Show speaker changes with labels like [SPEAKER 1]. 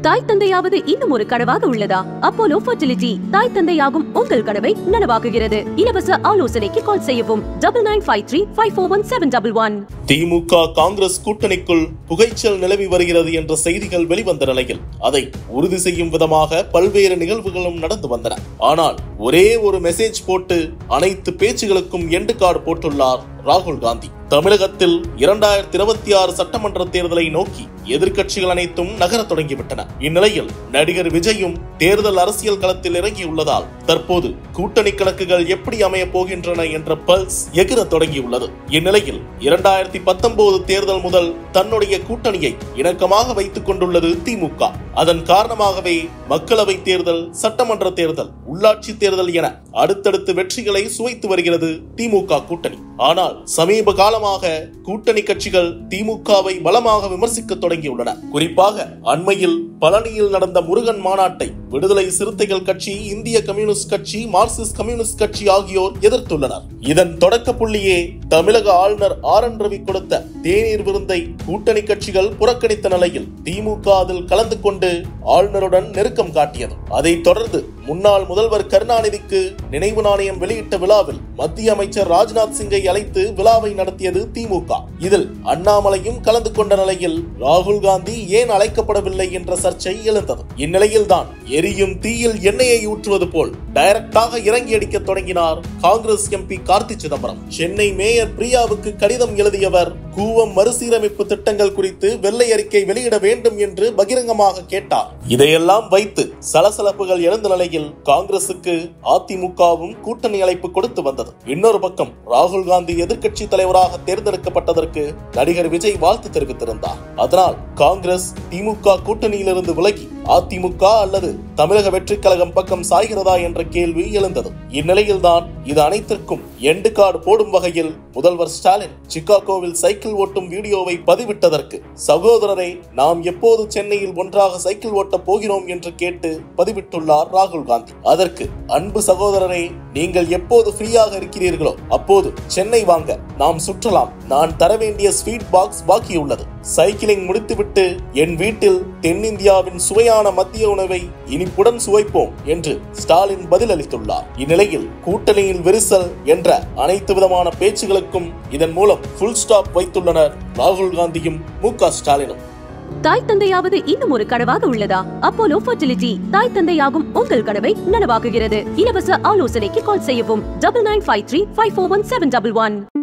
[SPEAKER 1] தாய் தந்தையாவது இன்னும் ஒரு கனவாக உள்ளதா? அப்போலோ ஃபர்டிலிட்டி தாய் தந்தையாகும் உங்கள் கனவை நனவாக்குகிறது. இலவச ஆலோசனைக்கு கால் செய்யவும் 9953541711.
[SPEAKER 2] திமுக காங்கிரஸ் கூட்டணிக்குள் புகைச்சல் நிலவி வருகிறது என்ற செய்திகள் வெளிவந்த நிலையில் அதை உறுதி செய்யும் விதமாக பல்வேறு நிகழ்வுகளும் நடந்து வந்தன. ஆனால் ஒரே ஒரு மெசேஜ் போட்டு அனைத்து பேச்சுகளுக்கும் எண்டு கார்டு போட்டுள்ளார் ராகுல் காந்தி. தமிழகத்தில் 2026 சட்டமன்ற தேர்தலை நோக்கி எதிர்க்கட்சிகள் அனைத்தும் நகர தொடங்கிவிட்டன. இந்நிலையில் நடிகர் விஜயும் தேர்தல் அரசியல் களத்தில் இறங்கியுள்ளதால் தற்போது கூட்டணி கணக்குகள் எப்படி அமைய போகின்றன என்ற பல்ஸ் எகிர தொடங்கியுள்ளது. இந்நிலையில் 2019 தேர்தல் முதல் தன்னுடைய கூட்டணியை இணக்கமாக வைத்துக் கொண்டுள்ளது திமுக. அதன் காரணமாகவே மக்களவை தேர்தல், சட்டமன்ற தேர்தல், உள்ளாட்சி தேர்தல் என அடுத்தடுத்து வெற்றிகளை சுவைத்து வருகிறது திமுக கூட்டணி. ஆனால் சமீப காலமாக கூட்டணி கட்சிகள் திமுகவை பலமாக விமர்சிக்க தொடங்கியுள்ளன. குறிப்பாக அண்மையில் பழனியில் நடந்த முருகன் மாநாட்டை விடுதலை சிறுத்தைகள் கட்சி, இந்திய கம்யூனிஸ்ட் கட்சி, மார்க்சிஸ்ட் கம்யூனிஸ்ட் கட்சி ஆகியோர் எதிர்த்துள்ளனர். இதன் தொடக்க புள்ளியே தமிழக ஆளுநர் RN ரவி கொடுத்த தேநீர் விருந்தை கூட்டணி கட்சிகள் புறக்கணித்த நிலையில் திமுக அதில் கலந்து கொண்டு ஆளுநருடன் நெருக்கம் காட்டியது. அதைத் தொடர்ந்து முன்னாள் முதல்வர் கருணாநிதிக்கு நினைவு நாணயம் வெளியிட்ட விழாவில் மத்திய அமைச்சர் ராஜ்நாத் சிங்கை அழைத்து விழாவை நடத்தியது திமுக. இதில் அண்ணாமலையும் கலந்து கொண்ட நிலையில் ராகுல் காந்தி ஏன் அழைக்கப்படவில்லை என்ற சர்ச்சை எழுந்தது. இந்நிலையில்தான் எரியும் தீயில் எண்ணெயை ஊற்றுவது போல் டைரக்டாக இறங்கி அடிக்க தொடங்கினார் காங்கிரஸ் MP கார்த்தி சிதம்பரம். சென்னை மேயர் பிரியாவுக்கு கடிதம் எழுதியவர் கூவம் மறுசீரமைப்பு திட்டங்கள் குறித்து வெள்ளை அறிக்கை வெளியிட வேண்டும் என்று பகிரங்கமாக கேட்டார். இதையெல்லாம் வைத்து சலசலப்புகள் எழுந்த நிலையில் காங்கிரசுக்கு அதிமுகவும் கூட்டணி அழைப்பு கொடுத்து வந்தது. இன்னொரு பக்கம் ராகுல் காந்தி எதிர்க்கட்சி தலைவராக தேர்ந்தெடுக்கப்பட்டதற்கு நடிகர் விஜய் வாழ்த்து தெரிவித்திருந்தார். அதனால் காங்கிரஸ் திமுக கூட்டணியிலிருந்து விலகி அதிமுக அல்லது தமிழக வெற்றி கழகம் பக்கம் சாய்கிறதா என்ற கேள்வி எழுந்தது. இந்நிலையில்தான் இது அனைத்திற்கும் எண்டு கார்டு போடும் வகையில் முதல்வர் ஸ்டாலின் சிகாகோவில் சைக்கிள் ஓட்டும் வீடியோவை பதிவிட்டதற்கு சகோதரரை நாம் எப்போது சென்னையில் ஒன்றாக சைக்கிள் ஓட்ட போகிறோம் என்று கேட்டு பதிவிட்டுள்ளார் ராகுல் காந்தி. அதற்கு அன்பு சகோதரரை, நீங்கள் எப்போது ஃப்ரீயாக இருக்கிறீர்களோ அப்போது சென்னை வாங்க, நாம் சுற்றலாம். நான் தர வேண்டிய ஸ்வீட் பாக்ஸ் பாக்கியுள்ளது. சைக்கிளிங் முடித்துவிட்டு என் வீட்டில் தென்னிந்தியாவின் சுவையான மத்திய உணவை இனிப்புடன் சுவைப்போம் என்று ஸ்டாலின் பதிலளித்துள்ளார். இந்நிலையில் கூட்டணியில் விரிசல் என்ற அனைத்து விதமான பேச்சுகளுக்கும் இதன் மூலம் ஃபுல் ஸ்டாப் வைத்துள்ளனர் ராகுல் காந்தியும் MK ஸ்டாலினும்.
[SPEAKER 1] தாய் தந்தையாவது இன்னும் ஒரு கனவாக உள்ளதா? அப்போலோ ஃபர்டிலிட்டி தாய் தந்தையாகும் உங்கள் கனவை நனவாக்குகிறது. இலவச ஆலோசனைக்கு கால் செய்யவும் 9953541711.